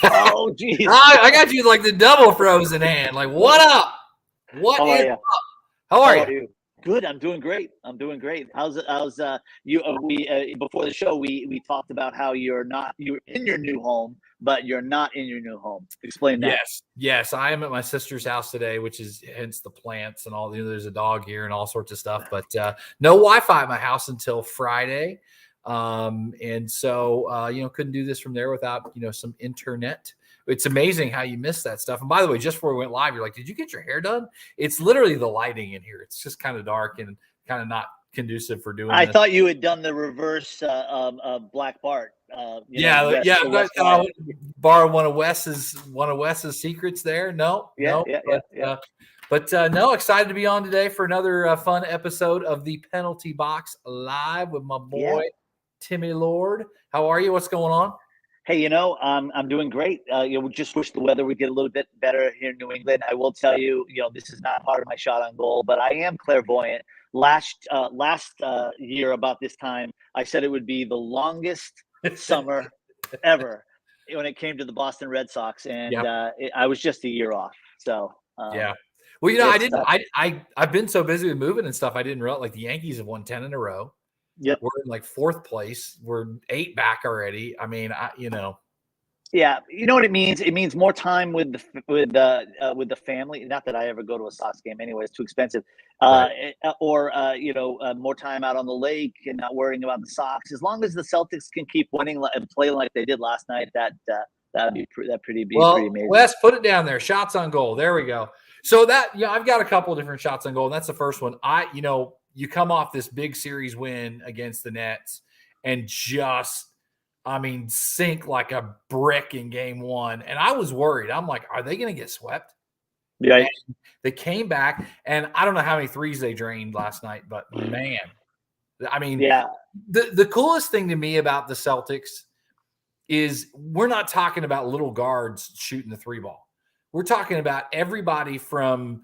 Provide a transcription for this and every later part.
Oh, geez. I got you like the double frozen hand. Like, what up? What is up? How are you? Good. I'm doing great. How's you? We before the show we talked about how you're in your new home, but you're not in your new home. Explain that. Yes. I am at my sister's house today, which is hence the plants and all. There's a dog here and all sorts of stuff, but no Wi-Fi at my house until Friday, and so couldn't do this from there without some internet. It's amazing how you miss that stuff. And by the way, just before we went live, you're like, did you get your hair done? It's literally the lighting in here. It's just kind of dark and kind of not conducive for doing I this. thought you had done the reverse Black Bart. Borrow one of Wes's secrets there. No. But no, excited to be on today for another fun episode of the Penalty Box Live with my boy Timmy Lord. How are you? What's going on? Hey, I'm doing great. We just wish the weather would get a little bit better here in New England. I will tell you, this is not part of my shot on goal, but I am clairvoyant. Last year about this time, I said it would be the longest summer ever when it came to the Boston Red Sox, and I was just a year off. So yeah. Well, I've been so busy with moving and stuff. I didn't realize the Yankees have won 10 in a row. Yep. We're in fourth place. We're 8 back already. I mean, Yeah, you know what it means? It means more time with the family. Not that I ever go to a Sox game anyway; it's too expensive. Right. Or more time out on the lake and not worrying about the Sox. As long as the Celtics can keep winning and playing like they did last night, that'd be pretty amazing. Wes, put it down there. Shots on goal. There we go. So I've got a couple of different shots on goal, and that's the first one. You come off this big series win against the Nets and just, sink like a brick in game one. And I was worried. I'm like, are they going to get swept? Yeah. And they came back, and I don't know how many threes they drained last night, but man, the coolest thing to me about the Celtics is we're not talking about little guards shooting the three ball. We're talking about everybody from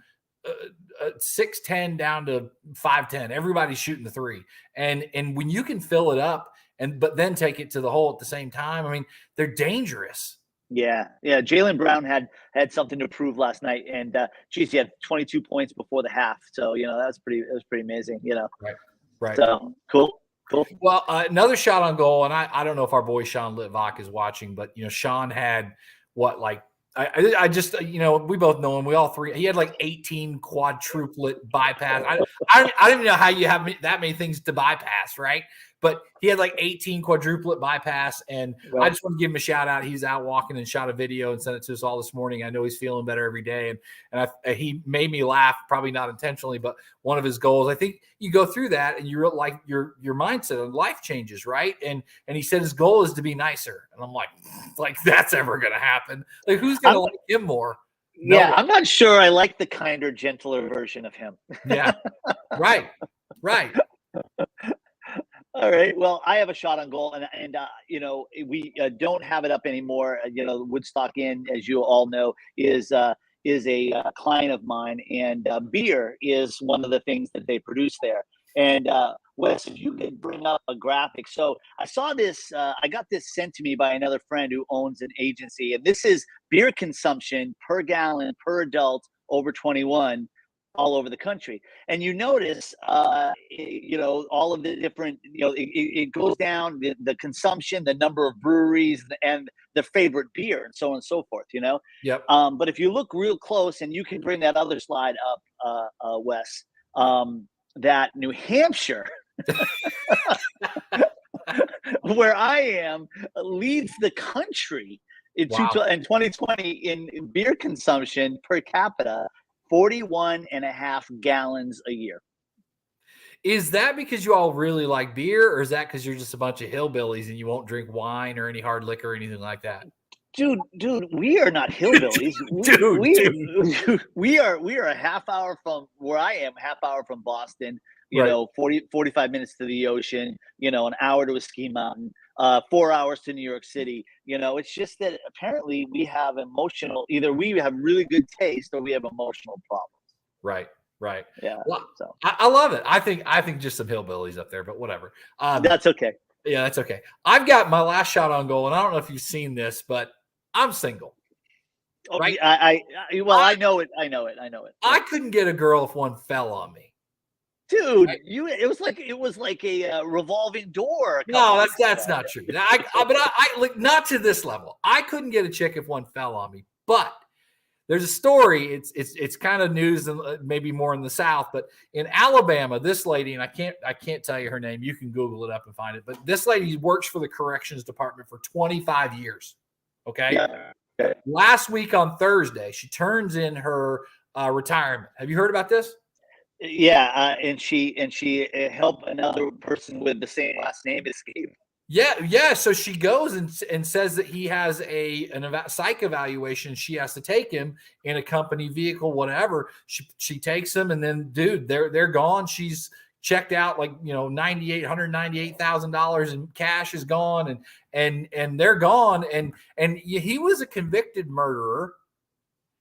6'10" down to 5'10". Everybody's shooting the three. And when you can fill it up but then take it to the hole at the same time, they're dangerous. Yeah. Jaylen Brown had something to prove last night, and he had 22 points before the half. So that was pretty amazing. Right. So cool. Well, another shot on goal, and I don't know if our boy Sean Litvak is watching, but Sean had I just we both know him. We all three. He had 18 quadruplet bypass. I don't even know how you have that many things to bypass, right? But he had 18 quadruplet bypass, and I just want to give him a shout out. He's out walking and shot a video and sent it to us all this morning. I know he's feeling better every day, and he made me laugh, probably not intentionally, but one of his goals. I think you go through that, and you're your mindset and life changes, right? And he said his goal is to be nicer, and I'm like that's ever going to happen? Who's going to like him more? Yeah, I'm not sure. I like the kinder, gentler version of him. Yeah, right. All right. Well, I have a shot on goal, and we don't have it up anymore. Woodstock Inn, as you all know, is a client of mine, and beer is one of the things that they produce there. And Wes, if you could bring up a graphic. So I saw this. I got this sent to me by another friend who owns an agency, and this is beer consumption per gallon per adult over 21. All over the country. And you notice, all of the different, it goes down, the consumption, the number of breweries, and the favorite beer, and so on and so forth, Yep. But if you look real close, and you can bring that other slide up, Wes, that New Hampshire, where I am, leads the country in 2020 in beer consumption per capita, 41.5 gallons a year. Is that because you all really like beer, or is that because you're just a bunch of hillbillies and you won't drink wine or any hard liquor or anything like that? Dude, we are not hillbillies. We are a half hour from where I am, half hour from Boston, 45 minutes to the ocean, an hour to a ski mountain, 4 hours to New York City. It's just that apparently we have either we have really good taste or we have emotional problems. Right. Yeah. Well, so I love it. I think just some hillbillies up there, but whatever. That's okay. Yeah, that's okay. I've got my last shot on goal, and I don't know if you've seen this, but I'm single. Oh, Right? I know it. I know it. I couldn't get a girl if one fell on me. Dude, Right? it was like a revolving door. No, that's not true. But I like not to this level. I couldn't get a chick if one fell on me. But there's a story. It's kind of news and maybe more in the South, but in Alabama, this lady, and I can't tell you her name. You can Google it up and find it. But this lady works for the corrections department for 25 years. Okay. Yeah. Last week on Thursday, she turns in her retirement. Have you heard about this? Yeah, and she helped another person with the same last name escape. Yeah. So she goes and says that he has a psych evaluation. She has to take him in a company vehicle, whatever. She takes him, and then dude, they're gone. She's checked out like $198,000 in cash is gone, and they're gone. And he was a convicted murderer.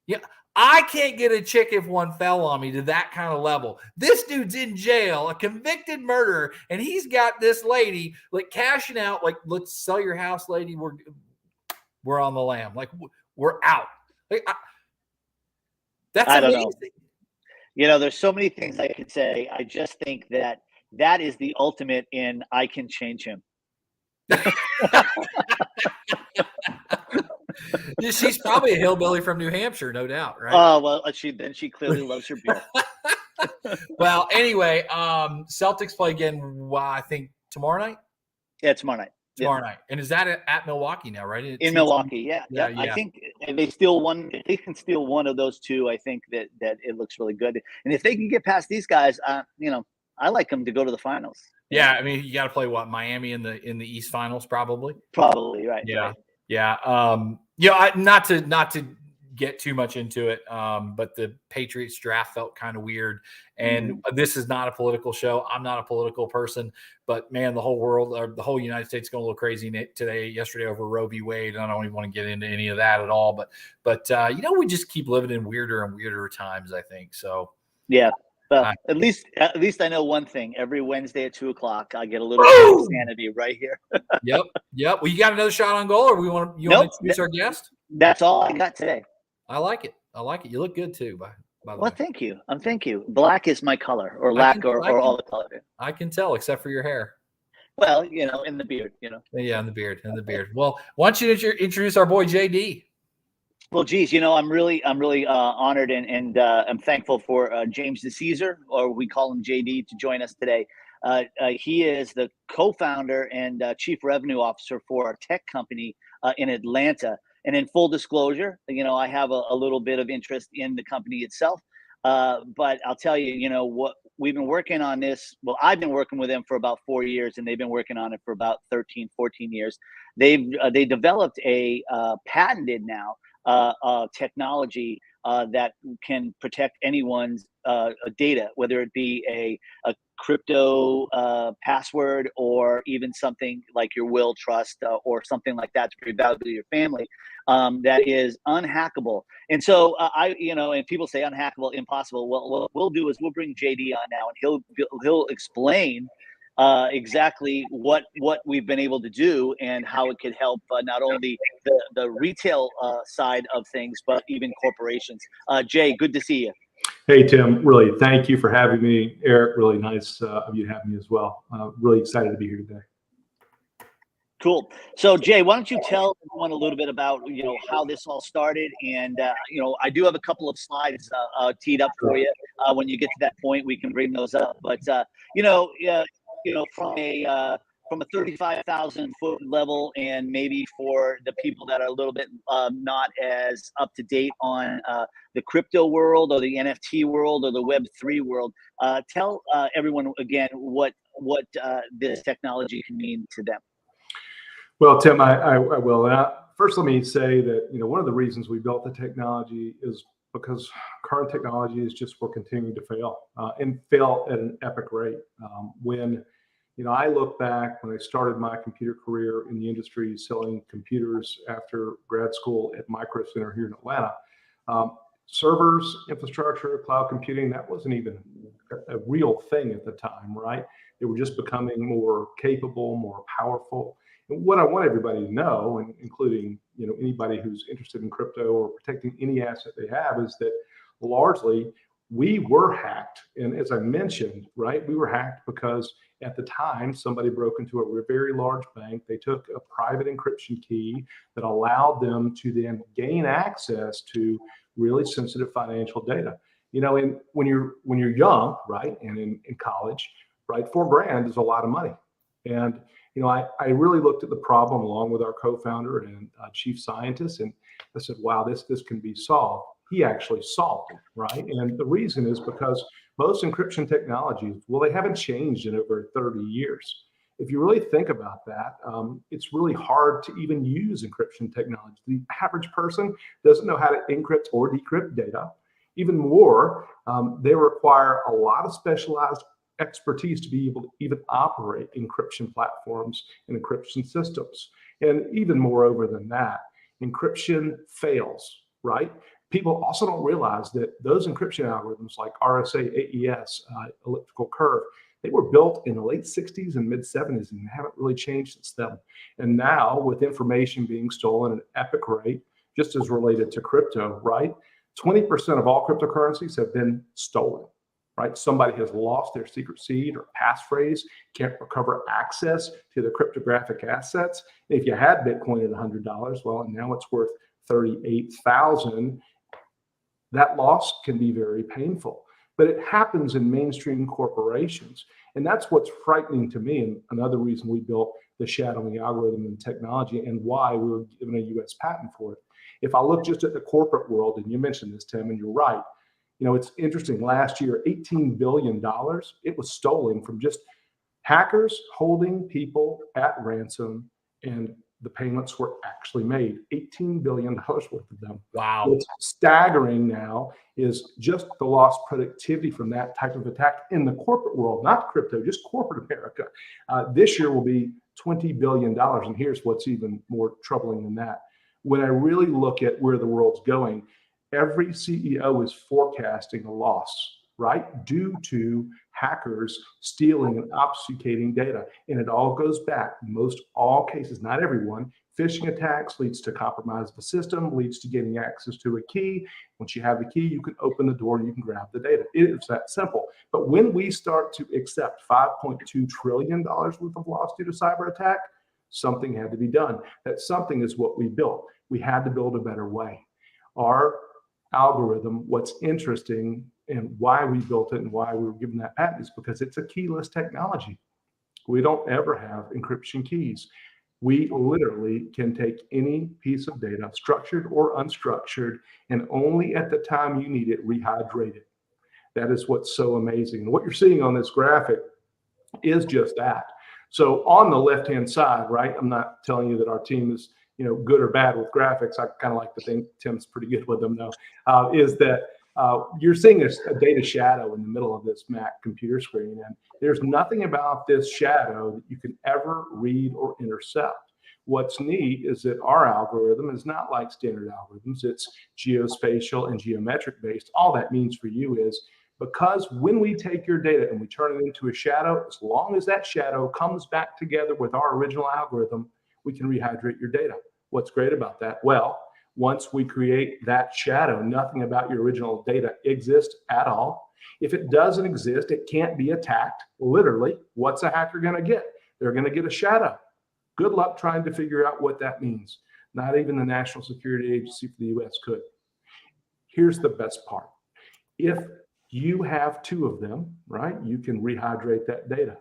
Yeah. I can't get a chick if one fell on me to that kind of level. This dude's in jail, a convicted murderer, and he's got this lady like cashing out, like, let's sell your house, lady. We're on the lam. Like, we're out. Like, that's I don't amazing. know. There's so many things I could say. I just think that is the ultimate in I can change him. She's probably a hillbilly from New Hampshire, no doubt, right? Oh, well, she clearly loves her beer. Well, anyway, Celtics play again, I think tomorrow night? Yeah, tomorrow night. Tomorrow night. And is that at Milwaukee now, right? In Milwaukee, yeah. I think if they can steal one of those two, I think that it looks really good. And if they can get past these guys, I like them to go to the finals. Yeah, I mean, you got to play what, Miami in the East Finals, probably. Probably, right. Yeah, right. yeah. Not to get too much into it, but the Patriots draft felt kind of weird. And this is not a political show. I'm not a political person, but man, the whole world, or the whole United States, going a little crazy yesterday over Roe v. Wade. And I don't even want to get into any of that at all. But we just keep living in weirder and weirder times, I think. So yeah. Well, at least I know one thing. Every Wednesday at 2:00, I get a little bit of sanity right here. Yep. Well, you got another shot on goal, or want to introduce our guest? That's all I got today. I like it. You look good too, by the way. Well, thank you. Thank you. Black is my color, or all the color. I can tell, except for your hair. Well, in the beard, Yeah, in the beard. Well, why don't you introduce our boy JD? Well, geez, I'm really honored and I'm thankful for James DeCesare, or we call him JD, to join us today. He is the co-founder and chief revenue officer for our tech company in Atlanta. And in full disclosure, I have a little bit of interest in the company itself. But I'll tell you, what we've been working on this. Well, I've been working with them for about 4 years, and they've been working on it for about 13, 14 years. They developed a patented now technology that can protect anyone's data, whether it be a crypto password, or even something like your will, trust, or something like that to be valuable to your family, that is unhackable. And so and people say unhackable, impossible. Well, what we'll do is we'll bring JD on now, and he'll explain exactly what we've been able to do and how it could help not only the retail side of things, but even corporations. Jay, good to see you. Hey, Tim, really, thank you for having me. Eric, really nice of you to have me as well. Really excited to be here today. Cool. So, Jay, why don't you tell everyone a little bit about, how this all started? And, I do have a couple of slides teed up for you. When you get to that point, we can bring those up. But, from a 35,000 foot level, and maybe for the people that are a little bit not as up to date on the crypto world, or the NFT world, or the Web3 world, tell everyone again what this technology can mean to them. Well, Tim, I will. And first, let me say that one of the reasons we built the technology is because current technology is just we're continuing to fail and fail at an epic rate. When I look back when I started my computer career in the industry selling computers after grad school at Micro Center here in Atlanta, servers, infrastructure, cloud computing, that wasn't even a real thing at the time, right? They were just becoming more capable, more powerful. And what I want everybody to know, and including anybody who's interested in crypto or protecting any asset they have is that largely we were hacked. And as I mentioned, right, we were hacked because at the time somebody broke into a very large bank. They took a private encryption key that allowed them to then gain access to really sensitive financial data. And when you're young, right, and in college, right, $4,000 is a lot of money. And I really looked at the problem along with our co-founder and chief scientist, and I said, wow, this can be solved. He actually solved it, right? And the reason is because most encryption technologies, well, they haven't changed in over 30 years. If you really think about that, it's really hard to even use encryption technology. The average person doesn't know how to encrypt or decrypt data. Even more, they require a lot of specialized expertise to be able to even operate encryption platforms and encryption systems. And even moreover than that, encryption fails, right? People also don't realize that those encryption algorithms like RSA, AES, elliptical curve, they were built in the late 60s and mid 70s and haven't really changed since then. And now with information being stolen at an epic rate, just as related to crypto, right? 20% of all cryptocurrencies have been stolen, right? Somebody has lost their secret seed or passphrase, can't recover access to their cryptographic assets. If you had Bitcoin at $100, well, and now it's worth 38,000, that loss can be very painful. But it happens in mainstream corporations. And that's what's frightening to me. And another reason we built the shadowing algorithm and technology and why we were given a US patent for it. If I look just at the corporate world, and you mentioned this, Tim, and you're right, it's interesting. Last year, $18 billion, it was stolen from just hackers holding people at ransom, and the payments were actually made. $18 billion worth of them. Wow. What's staggering now is just the lost productivity from that type of attack in the corporate world, not crypto, just corporate America. This year will be $20 billion. And here's what's even more troubling than that. When I really look at where the world's going, every CEO is forecasting a loss, right? Due to hackers stealing and obfuscating data. And it all goes back, most all cases, not everyone, phishing attacks leads to compromise of the system, leads to getting access to a key. Once you have the key, you can open the door and you can grab the data. It's that simple. But when we start to accept $5.2 trillion worth of loss due to cyber attack, something had to be done. That something is what we built. We had to build a better way. Our algorithm, what's interesting and why we built it and why we were given that patent is because it's a keyless technology. We don't ever have encryption keys. We literally can take any piece of data, structured or unstructured, and only at the time you need it, rehydrate it. That is what's so amazing. And what you're seeing on this graphic is just that. So on the left-hand side, right, I'm not telling you that our team is good or bad with graphics. I kind of like to think Tim's pretty good with them, though, is that you're seeing a data shadow in the middle of this Mac computer screen, and there's nothing about this shadow that you can ever read or intercept. What's neat is that our algorithm is not like standard algorithms. It's geospatial and geometric based. All that means for you is because when we take your data and we turn it into a shadow, as long as that shadow comes back together with our original algorithm, we can rehydrate your data. What's great about that? Well, once we create that shadow, nothing about your original data exists at all. If it doesn't exist, it can't be attacked. Literally, what's a hacker going to get? They're going to get a shadow. Good luck trying to figure out what that means. Not even the National Security Agency for the US could. Here's the best part. If you have two of them, right, you can rehydrate that data.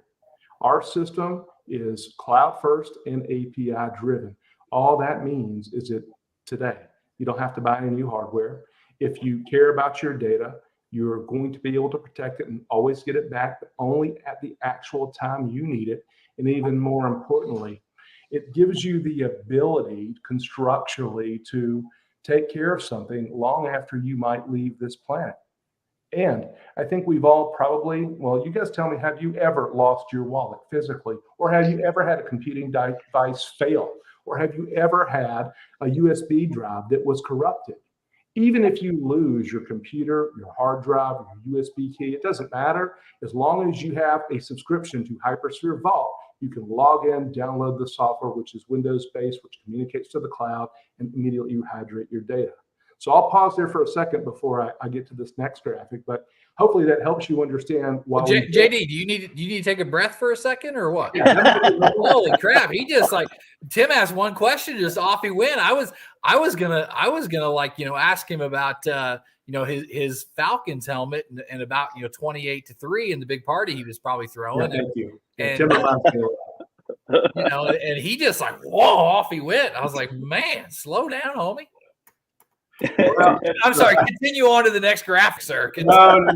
Our system is cloud first and API driven. All that means is that today, you don't have to buy any new hardware. If you care about your data, you're going to be able to protect it and always get it back, but only at the actual time you need it. And even more importantly, it gives you the ability constructually to take care of something long after you might leave this planet. And I think we've all probably, well, you guys tell me, have you ever lost your wallet physically? Or have you ever had a computing device fail? Or have you ever had a USB drive that was corrupted? Even if you lose your computer, your hard drive, your USB key, it doesn't matter. As long as you have a subscription to HyperSphere Vault, You can log in, download the software, which is Windows-based, which communicates to the cloud, and immediately you hydrate your data. So I'll pause there for a second before I get to this next graphic, but hopefully that helps you understand why. JD, do you need to take a breath for a second or what? Yeah, holy crap! He just like Tim asked one question, just off he went. I was gonna ask him about his Falcons helmet and about 28-3 in the big party he was probably throwing. Yeah, thank you. And Tim reminds me of that. and he just like whoa, off he went. I was like, man, slow down, homie. Well, I'm sorry. Continue on to the next graphic, sir. No, to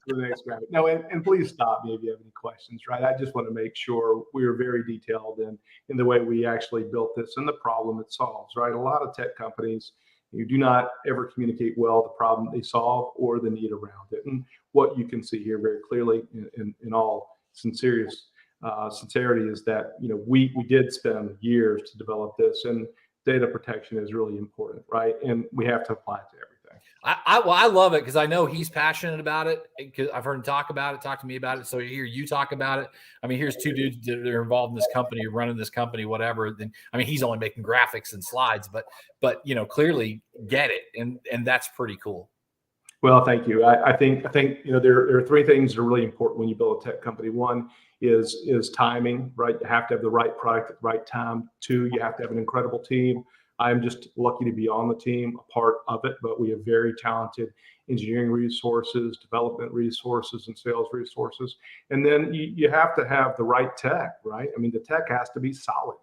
the next graphic. No, and please stop me if you have any questions. Right, I just want to make sure we are very detailed in the way we actually built this and the problem it solves. Right, a lot of tech companies, you do not ever communicate well the problem they solve or the need around it. And what you can see here very clearly, in all sincerity, is that we did spend years to develop this, and data protection is really important, right? And we have to apply it to everything. I love it because I know he's passionate about it, because I've heard him talk to me about it. So hear you talk about it. I mean, here's two dudes that are involved in this company, running this company, whatever. Then I mean, he's only making graphics and slides, but clearly get it, and that's pretty cool. Well, thank you. I think there are three things that are really important when you build a tech company. One is timing, right? You have to have the right product at the right time. Two, you have to have an incredible team. I'm just lucky to be on the team, a part of it, but we have very talented engineering resources, development resources, and sales resources. And then you have to have the right tech, right? I mean, the tech has to be solid.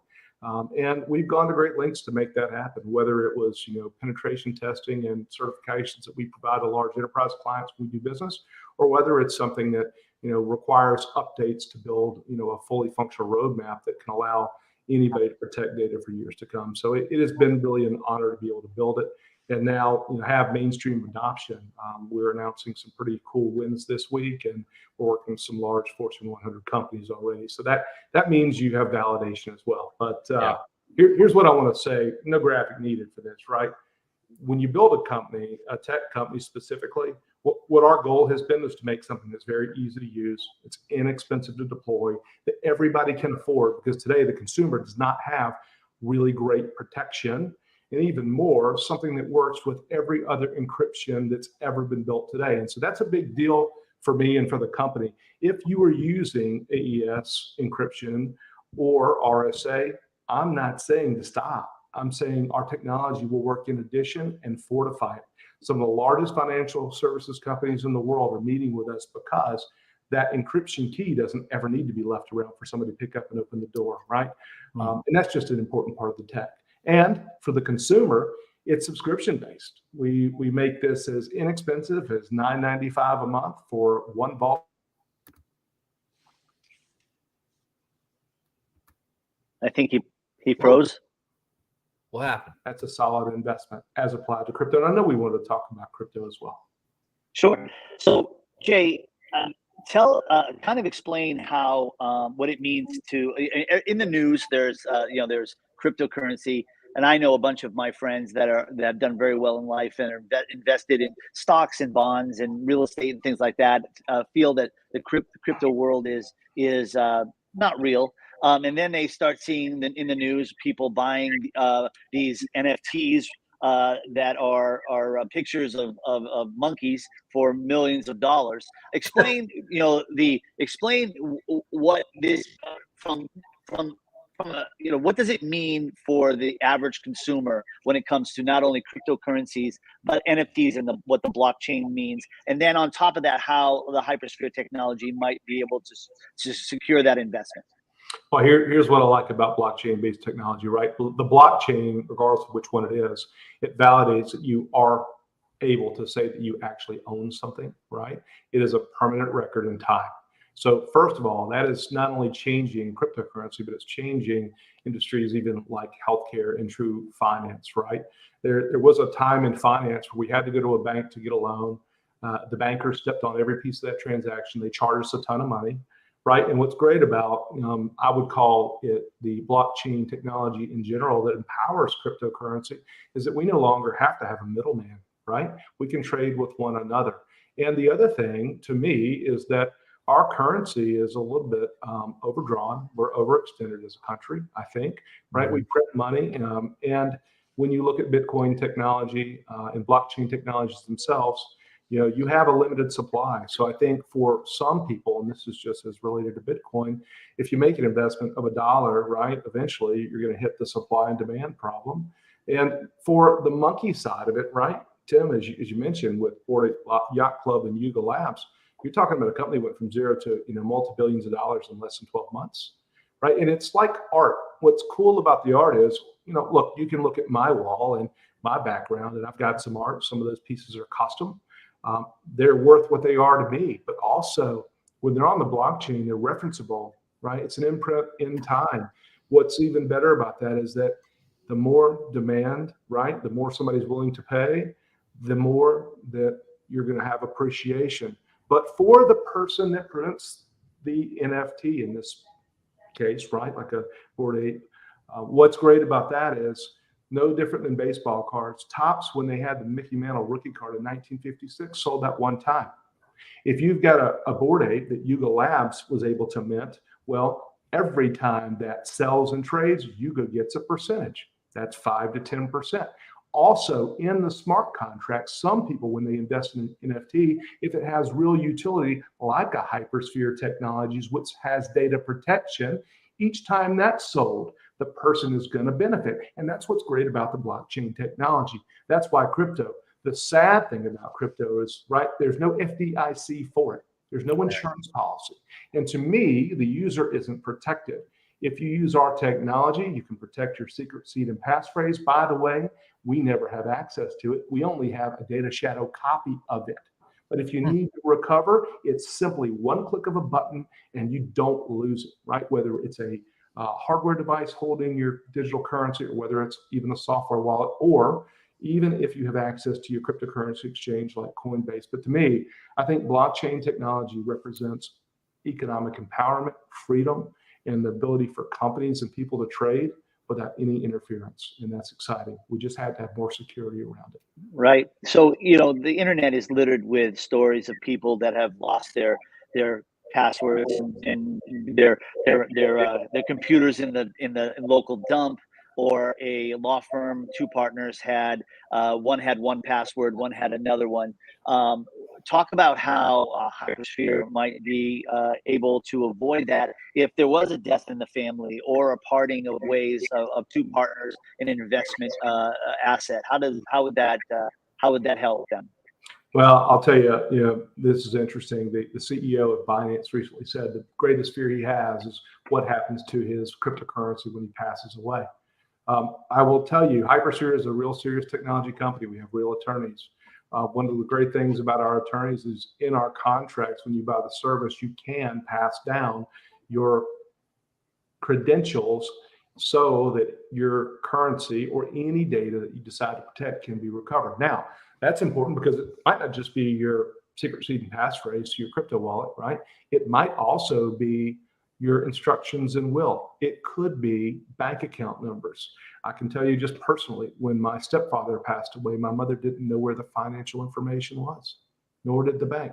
And we've gone to great lengths to make that happen, whether it was, penetration testing and certifications that we provide to large enterprise clients when we do business, or whether it's something that, requires updates to build, a fully functional roadmap that can allow anybody to protect data for years to come. So it has been really an honor to be able to build it and now have mainstream adoption. We're announcing some pretty cool wins this week, and we're working with some large Fortune 100 companies already. So that means you have validation as well. But here's what I want to say. No graphic needed for this, right? When you build a company, a tech company specifically, what our goal has been is to make something that's very easy to use, it's inexpensive to deploy, that everybody can afford, because today the consumer does not have really great protection, and even more, something that works with every other encryption that's ever been built today. And so that's a big deal for me and for the company. If you are using AES encryption or RSA, I'm not saying to stop. I'm saying our technology will work in addition and fortify it. Some of the largest financial services companies in the world are meeting with us because that encryption key doesn't ever need to be left around for somebody to pick up and open the door, right? And that's just an important part of the tech. And for the consumer, it's subscription-based. We make this as inexpensive as $9.95 a month for one vault. I think he froze. What happened? That's a solid investment as applied to crypto. And I know we wanted to talk about crypto as well. Sure. So, Jay, kind of explain how what it means to in the news. There's cryptocurrency, and I know a bunch of my friends that have done very well in life and are invested in stocks and bonds and real estate and things like that. Feel that the crypto world is not real. And then they start seeing in the news people buying these NFTs that are pictures of monkeys for millions of dollars. Explain, what this from what does it mean for the average consumer when it comes to not only cryptocurrencies but NFTs and what the blockchain means, and then on top of that, how the HyperSphere technology might be able to secure that investment. Well, here's what I like about blockchain-based technology, right? The blockchain, regardless of which one it is, it validates that you are able to say that you actually own something, right? It is a permanent record in time. So first of all, that is not only changing cryptocurrency, but it's changing industries even like healthcare and true finance, right? There was a time in finance where we had to go to a bank to get a loan. The banker stepped on every piece of that transaction. They charged us a ton of money. Right. And what's great about, I would call it the blockchain technology in general that empowers cryptocurrency, is that we no longer have to have a middleman, right? We can trade with one another. And the other thing to me is that our currency is a little bit overdrawn. We're overextended as a country, I think, right? We print money. And when you look at Bitcoin technology and blockchain technologies themselves, you have a limited supply. So I think for some people, and this is just as related to Bitcoin, if you make an investment of $1, right, eventually you're going to hit the supply and demand problem. And for the monkey side of it, right, Tim, as you mentioned with Bored Ape Yacht Club and Yuga Labs, you're talking about a company that went from zero to multi-billions of dollars in less than 12 months, right? And it's like art. What's cool about the art is, look, you can look at my wall and my background, and I've got some art. Some of those pieces are custom. They're worth what they are to me, but also when they're on the blockchain, they're referenceable, right? It's an imprint in time. What's even better about that is that the more demand, right, the more somebody's willing to pay, the more that you're going to have appreciation. But for the person that prints the NFT in this case, right, like a Bored Ape, what's great about that is no different than baseball cards. Topps, when they had the Mickey Mantle rookie card in 1956, sold that one time. If you've got a Bored Ape that Yuga Labs was able to mint, well, every time that sells and trades, Yuga gets a percentage. That's 5 to 10%. Also, in the smart contract, some people, when they invest in an NFT, if it has real utility, like a HyperSphere Technologies, which has data protection, each time that's sold, the person is going to benefit. And that's what's great about the blockchain technology. That's why crypto, the sad thing about crypto is, right, there's no FDIC for it. There's no insurance policy. And to me, the user isn't protected. If you use our technology, you can protect your secret seed and passphrase. By the way, we never have access to it. We only have a data shadow copy of it. But if you need to recover, it's simply one click of a button and you don't lose it, right? Whether it's a hardware device holding your digital currency, or whether it's even a software wallet, or even if you have access to your cryptocurrency exchange like Coinbase. But to me, I think blockchain technology represents economic empowerment, freedom, and the ability for companies and people to trade without any interference. And that's exciting. We just had to have more security around it. Right. So, the internet is littered with stories of people that have lost their passwords and their computers in the local dump, or a law firm, two partners had one password, one had another one. Talk about how HyperSphere might be able to avoid that if there was a death in the family or a parting of ways of two partners in an investment asset. How would that help them? Well, I'll tell you, this is interesting. The CEO of Binance recently said the greatest fear he has is what happens to his cryptocurrency when he passes away. I will tell you, HyperSphere is a real serious technology company. We have real attorneys. One of the great things about our attorneys is in our contracts, when you buy the service, you can pass down your credentials so that your currency or any data that you decide to protect can be recovered. Now, that's important because it might not just be your secret seed and passphrase to your crypto wallet, right? It might also be your instructions and will. It could be bank account numbers. I can tell you just personally, when my stepfather passed away, my mother didn't know where the financial information was, nor did the bank,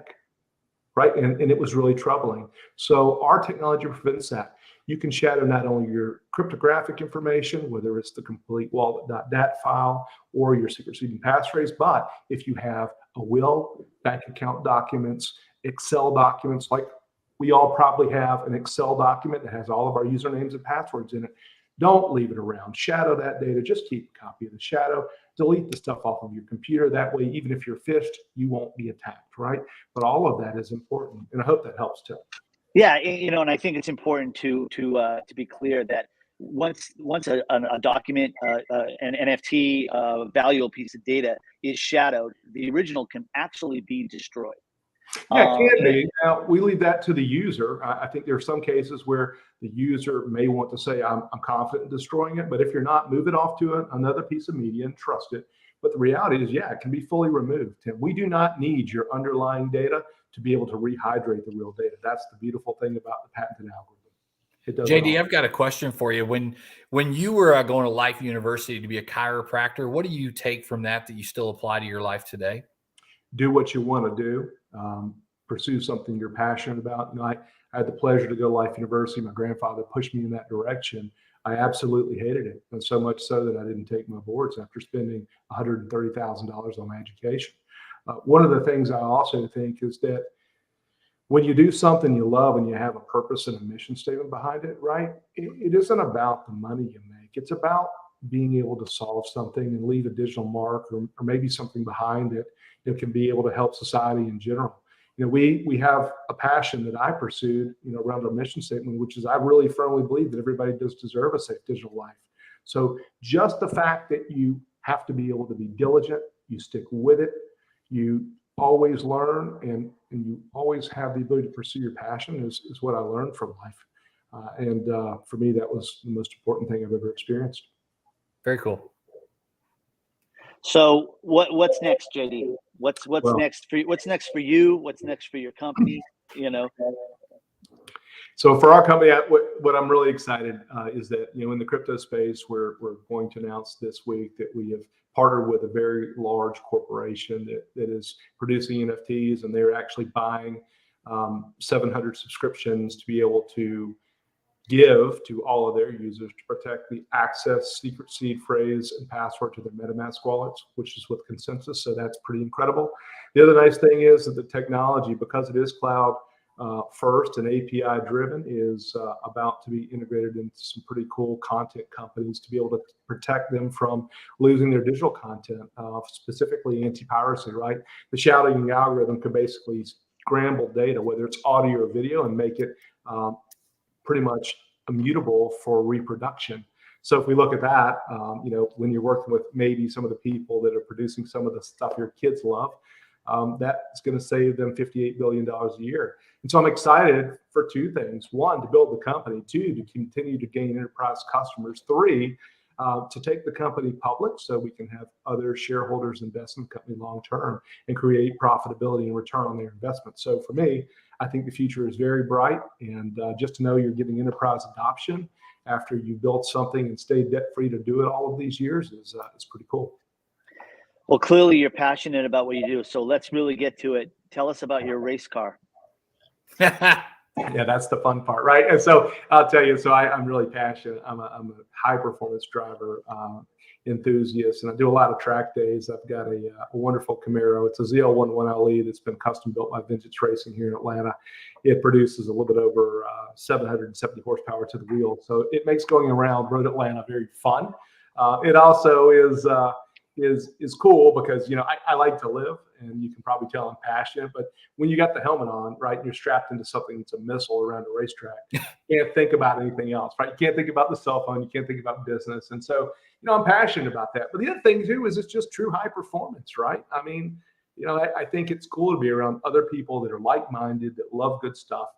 right? And it was really troubling. So our technology prevents that. You can shadow not only your cryptographic information, whether it's the complete wallet.dat file or your secret seed and passphrase, but if you have a will, bank account documents, Excel documents, like we all probably have an Excel document that has all of our usernames and passwords in it. Don't leave it around. Shadow that data. Just keep a copy of the shadow. Delete the stuff off of your computer. That way, even if you're phished, you won't be attacked, right? But all of that is important, and I hope that helps too. Yeah, and I think it's important to be clear that once a document, an NFT, valuable piece of data is shadowed, the original can actually be destroyed. Yeah, it can be. Now, we leave that to the user. I think there are some cases where the user may want to say, I'm confident in destroying it, but if you're not, move it off to another piece of media and trust it. But the reality is, yeah, it can be fully removed, Tim. We do not need your underlying data to be able to rehydrate the real data. That's the beautiful thing about the patented algorithm. It does JD, I've got a question for you. When you were going to Life University to be a chiropractor, what do you take from that you still apply to your life today? Do what you want to do. pursue something you're passionate about. You know, I had the pleasure to go to Life University. My grandfather pushed me in that direction. I absolutely hated it, and so much so that I didn't take my boards after spending $130,000 on my education. One of the things I also think is that when you do something you love and you have a purpose and a mission statement behind it, right? It isn't about the money you make. It's about being able to solve something and leave a digital mark, or maybe something behind it that can be able to help society in general. You know, we have a passion that I pursued, you know, around our mission statement, which is I really firmly believe that everybody does deserve a safe digital life. So just the fact that you have to be able to be diligent, you stick with it, you always learn, and you always have the ability to pursue your passion is what I learned from life. And for me, that was the most important thing I've ever experienced. Very cool. So what's next, JD? What's next for you? What's next for you? What's next for your company? You know. So for our company, what I'm really excited is that, you know, in the crypto space, we're going to announce this week that we have partnered with a very large corporation that is producing NFTs, and they're actually buying 700 subscriptions to be able to give to all of their users to protect the access, secret seed phrase, and password to their MetaMask wallets, which is with consensus. So that's pretty incredible. The other nice thing is that the technology, because it is cloud first and API driven, is about to be integrated into some pretty cool content companies to be able to protect them from losing their digital content, specifically anti-piracy, right? The shouting algorithm can basically scramble data, whether it's audio or video, and make it pretty much immutable for reproduction. So if we look at that, you know, when you're working with maybe some of the people that are producing some of the stuff your kids love, that's going to save them $58 billion a year. And so I'm excited for two things. One, to build the company. Two, to continue to gain enterprise customers. Three, to take the company public so we can have other shareholders invest in the company long term and create profitability and return on their investment. So for me, I think the future is very bright, and just to know you're getting enterprise adoption after you built something and stayed debt free to do it all of these years is pretty cool. Well, clearly you're passionate about what you do. So let's really get to it. Tell us about your race car. Yeah, that's the fun part, right? And so I'll tell you, so I'm really passionate. I'm a high performance driver enthusiast, and I do a lot of track days. I've got a wonderful Camaro. It's a ZL11 LE that's been custom built by Vintage Racing here in Atlanta. It produces a little bit over 770 horsepower to the wheel, so it makes going around Road Atlanta very fun. It also is cool because, you know, I like to live, and you can probably tell I'm passionate, but when you got the helmet on, right, and you're strapped into something that's a missile around a racetrack, you can't think about anything else, right? You can't think about the cell phone, you can't think about business. And so, you know, I'm passionate about that. But the other thing too is it's just true high performance, right? I mean, you know, I think it's cool to be around other people that are like-minded, that love good stuff,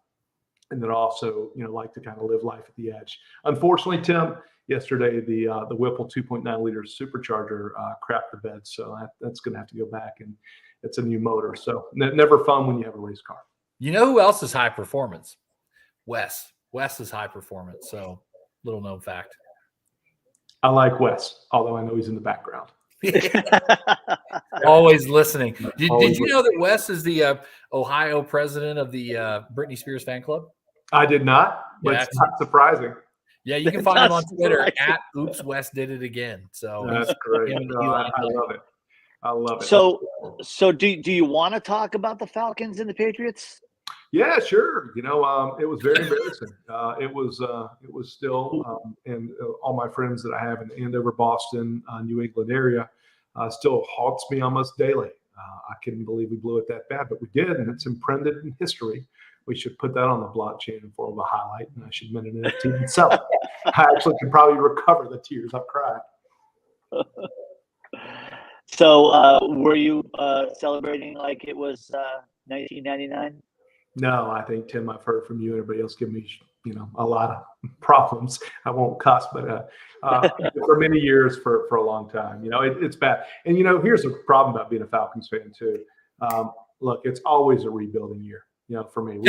and that also, you know, like to kind of live life at the edge. Unfortunately, Tim, yesterday the Whipple 2.9 liter supercharger crapped the bed, so that's going to have to go back, and it's a new motor. So never fun when you have a race car. You know who else is high performance? Wes. Wes is high performance. So little known fact. I like Wes, although I know he's in the background. Always listening. Did you know that Wes is the Ohio president of the Britney Spears fan club? I did not, but Yeah, it's not surprising. Yeah, you can find him on Twitter at Oops Wes Did It Again. So that's great. I love it. I love it. So do you want to talk about the Falcons and the Patriots? Yeah, sure. You know, it was very embarrassing. It was still, and all my friends that I have in Andover, Boston, New England area, still haunts me almost daily. I couldn't believe we blew it that bad, but we did, and it's imprinted in history. We should put that on the blockchain in form of a highlight, and I should mint an NFT and sell it. I actually could probably recover the tears I've cried. So were you celebrating like it was 1999? No, I think, Tim, I've heard from you and everybody else give me, you know, a lot of problems. I won't cuss, but for many years, for a long time, you know, it's bad. And, you know, here's the problem about being a Falcons fan too. Look, it's always a rebuilding year, you know, for me.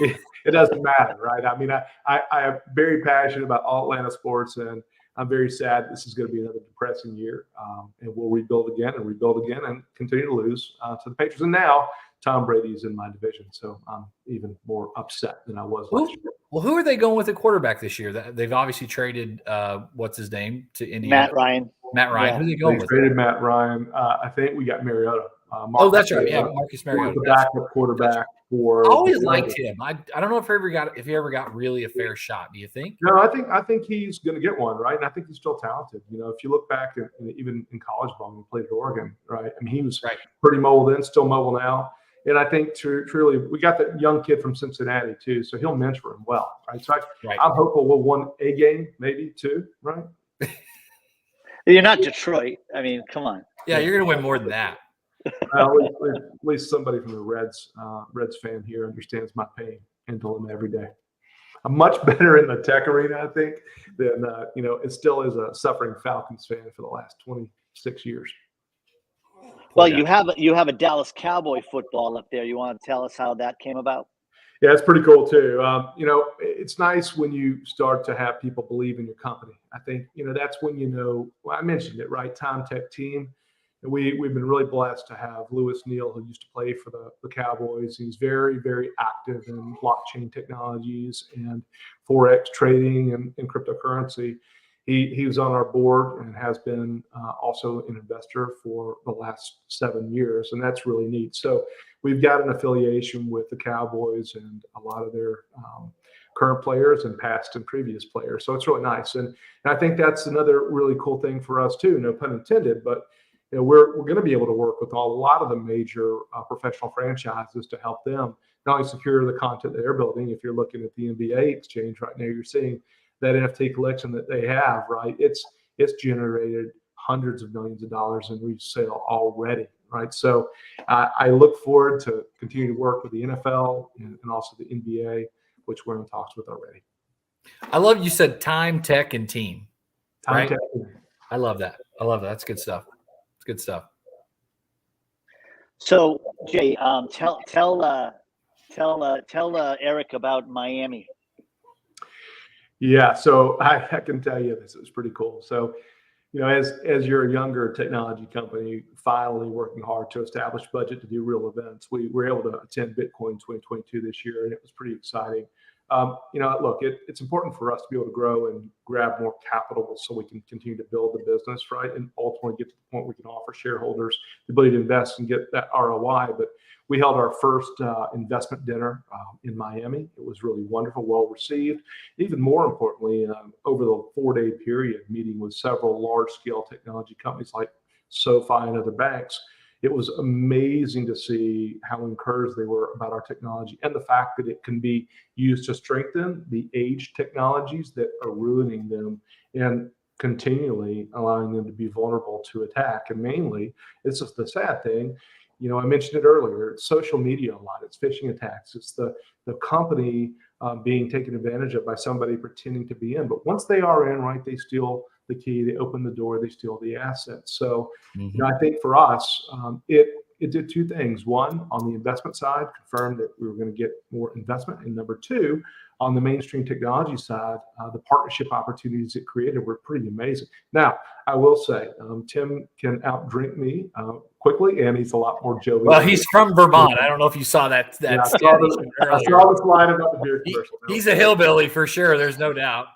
It doesn't matter, right? I mean, I am very passionate about all Atlanta sports, and I'm very sad this is going to be another depressing year. And we'll rebuild again and continue to lose to the Patriots. And now Tom Brady's in my division, so I'm even more upset than I was last year. Well, who are they going with at quarterback this year? They've obviously traded what's his name to Indiana. Matt Ryan. Matt Ryan. Yeah. Who are they going They with? Traded Matt Ryan. I think we got Mariota. Oh, that's right. Yeah, Marcus Mariota. The backup quarterback for. I always liked him. I don't know if he ever got really a fair shot. Do you think? No, I think he's going to get one, right? And I think he's still talented. You know, if you look back at, even in college ball when he played at Oregon, right? I mean, he was pretty mobile then, still mobile now. And I think truly, we got that young kid from Cincinnati too, so he'll mentor him well, right? So I'm hopeful we'll win a game, maybe two, right? You're not Detroit. I mean, come on. Yeah, you're going to win more than that. At least somebody from the Reds fan here understands my pain and dilemma every day. I'm much better in the tech arena, I think, than it still is a suffering Falcons fan for the last 26 years. Well, you have a Dallas Cowboy football up there. You want to tell us how that came about? Yeah, it's pretty cool too. It's nice when you start to have people believe in your company. I think that's when well, I mentioned it, right? Time Tech team. And we've been really blessed to have Lewis Neal, who used to play for the Cowboys. He's very, very active in blockchain technologies and Forex trading and cryptocurrency. He was on our board and has been also an investor for the last 7 years, and that's really neat. So we've got an affiliation with the Cowboys and a lot of their current players and past and previous players. So it's really nice, and I think that's another really cool thing for us too. No pun intended, but we're going to be able to work with a lot of the major professional franchises to help them not only secure the content that they're building. If you're looking at the NBA exchange right now, you're seeing that NFT collection that they have, right? It's generated hundreds of millions of dollars in resale already, right? So I look forward to continue to work with the NFL and also the NBA, which we're in talks with already. I love you said time, tech, and team. Time, tech. I love that. That's good stuff. It's good stuff. So Jay, tell Eric about Miami. Yeah, so I can tell you this is pretty cool. So, as you're a younger technology company, finally working hard to establish budget to do real events, we were able to attend Bitcoin 2022 this year, and it was pretty exciting. Look, it's important for us to be able to grow and grab more capital so we can continue to build the business, right? And ultimately get to the point we can offer shareholders the ability to invest and get that ROI. But we held our first investment dinner in Miami. It was really wonderful, well received. Even more importantly, over the 4-day period, meeting with several large-scale technology companies like SoFi and other banks, it was amazing to see how encouraged they were about our technology and the fact that it can be used to strengthen the aged technologies that are ruining them and continually allowing them to be vulnerable to attack. And mainly, this is the sad thing, I mentioned it earlier, it's social media a lot, it's phishing attacks, it's the company being taken advantage of by somebody pretending to be in. But once they are in, right, they steal the key, they open the door, they steal the assets. So I think for us, it did two things. One, on the investment side, confirmed that we were going to get more investment. And number two, on the mainstream technology side, the partnership opportunities it created were pretty amazing. Now, I will say, Tim can outdrink me quickly, and he's a lot more jovial. Well, he's from Vermont. I don't know if you saw that. I saw the slide about the beer commercial. He's a hillbilly for sure. There's no doubt.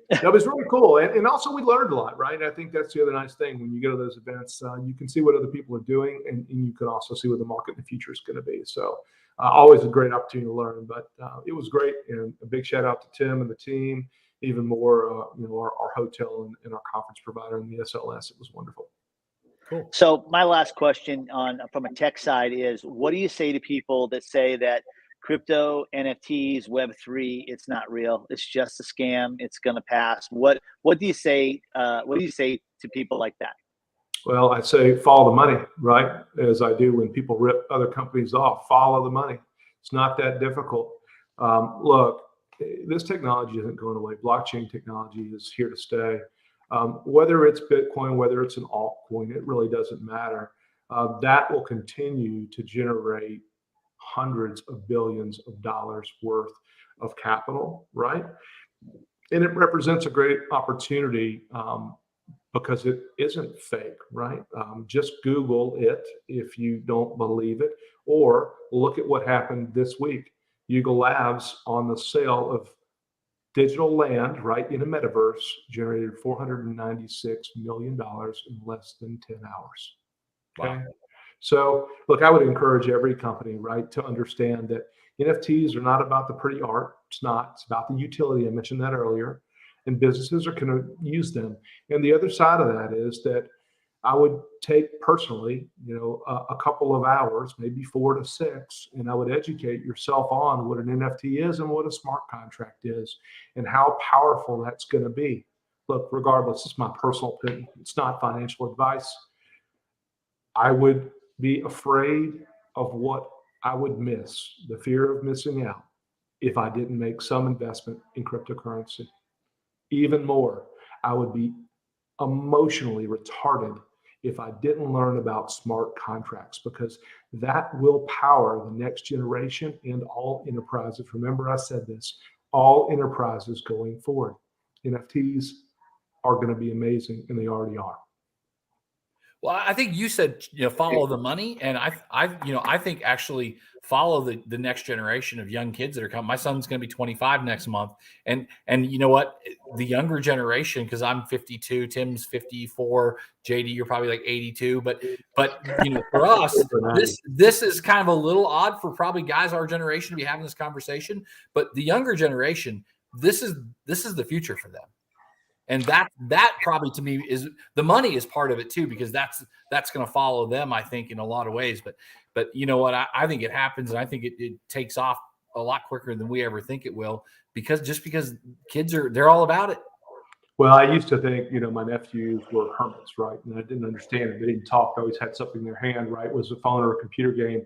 That was really cool. And also we learned a lot, right? I think that's the other nice thing. When you go to those events, you can see what other people are doing, and you can also see what the market in the future is going to be. So always a great opportunity to learn. But it was great. And a big shout out to Tim and the team, even more, our hotel and our conference provider and the SLS. It was wonderful. Cool. So my last question from a tech side is, what do you say to people that say that crypto, NFTs, Web3, it's not real, it's just a scam, it's going to pass? What do you say? What do you say to people like that? Well, I say follow the money, right? As I do when people rip other companies off. Follow the money. It's not that difficult. Look, this technology isn't going away. Blockchain technology is here to stay. Whether it's Bitcoin, whether it's an altcoin, it really doesn't matter. That will continue to generate hundreds of billions of dollars worth of capital, right? And it represents a great opportunity, because it isn't fake, right? Just Google it if you don't believe it, or look at what happened this week. Yuga Labs, on the sale of digital land, right, in a metaverse, generated $496 million in less than 10 hours. Okay. Wow. So look, I would encourage every company, right, to understand that NFTs are not about the pretty art. It's not. It's about the utility. I mentioned that earlier. And businesses are going to use them. And the other side of that is that I would take personally, a couple of hours, maybe 4 to 6, and I would educate yourself on what an NFT is and what a smart contract is and how powerful that's going to be. Look, regardless, it's my personal opinion. It's not financial advice. I would be afraid of what I would miss, the fear of missing out, if I didn't make some investment in cryptocurrency. Even more, I would be emotionally retarded if I didn't learn about smart contracts, because that will power the next generation and all enterprises. Remember, I said this, all enterprises going forward. NFTs are going to be amazing, and they already are. Well, I think you said, follow the money. And I think actually follow the next generation of young kids that are coming. My son's going to be 25 next month. And you know what? The younger generation, because I'm 52, Tim's 54, JD, you're probably like 82. But for us, this is kind of a little odd for probably guys our generation to be having this conversation. But the younger generation, this is the future for them. And that probably, to me, is the money is part of it too, because that's going to follow them, I think, in a lot of ways. But you know what? I think it happens, and I think it takes off a lot quicker than we ever think it will, because kids they're all about it. Well, I used to think, my nephews were hermits, right? And I didn't understand it. They didn't talk. They always had something in their hand, right? It was a phone or a computer game.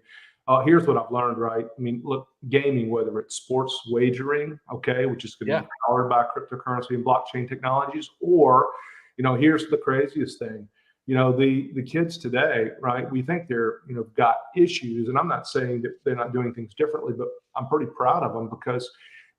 Here's what I've learned, right? I mean, look, gaming, whether it's sports wagering, okay, which is going to be powered by cryptocurrency and blockchain technologies, or, here's the craziest thing. The kids today, right? We think they're, got issues, and I'm not saying that they're not doing things differently, but I'm pretty proud of them because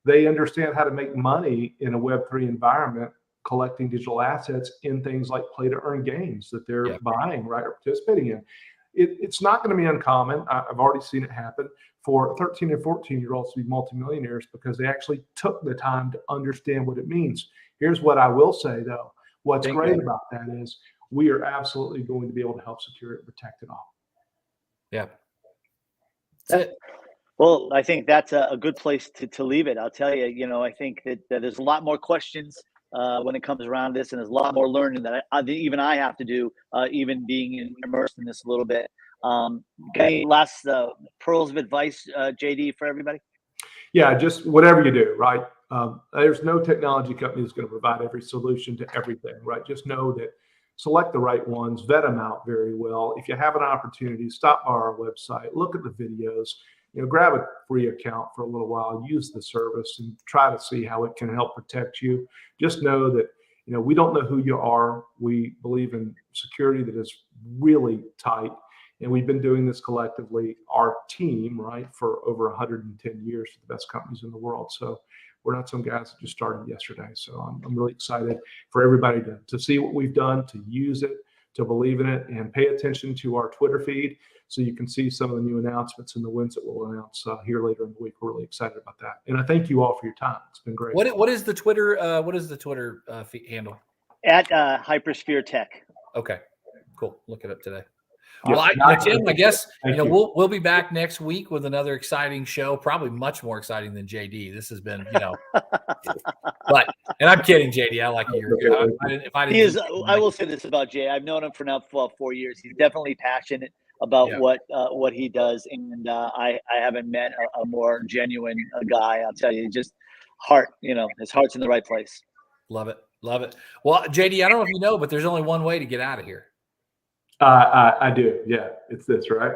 they understand how to make money in a Web3 environment, collecting digital assets in things like play-to-earn games that they're buying, right, or participating in. It's not going to be uncommon. I've already seen it happen for 13 and 14-year-olds to be multimillionaires because they actually took the time to understand what it means. Here's what I will say, though. What's great about that is we are absolutely going to be able to help secure it and protect it all. Yeah. That's it. Well, I think that's a good place to leave it. I'll tell you, I think that there's a lot more questions when it comes around this, and there's a lot more learning that even I have to do, even being immersed in this a little bit. Any last pearls of advice, JD, for everybody? Yeah, just whatever you do, right? There's no technology company that's going to provide every solution to everything, right? Just know that select the right ones, vet them out very well. If you have an opportunity, stop by our website, look at the videos, grab a free account for a little while, use the service, and try to see how it can help protect you. Just know that, we don't know who you are. We believe in security that is really tight. And we've been doing this collectively, our team, right, for over 110 years for the best companies in the world. So we're not some guys that just started yesterday. So I'm really excited for everybody to see what we've done, to use it, to believe in it, and pay attention to our Twitter feed so you can see some of the new announcements and the wins that we'll announce here later in the week. We're really excited about that. And I thank you all for your time. It's been great. What is the Twitter handle? At HyperSphere Tech. Okay, cool. Look it up today. Yes. Well, Tim, I guess we'll be back next week with another exciting show, probably much more exciting than JD. This has been, but and I'm kidding, JD. I like you. I will say this about Jay. I've known him for now 4 years. He's definitely passionate about what he does, and I haven't met a more genuine guy. I'll tell you, just heart. His heart's in the right place. Love it. Well, JD, I don't know if you know, but there's only one way to get out of here. I do. Yeah, it's this, right?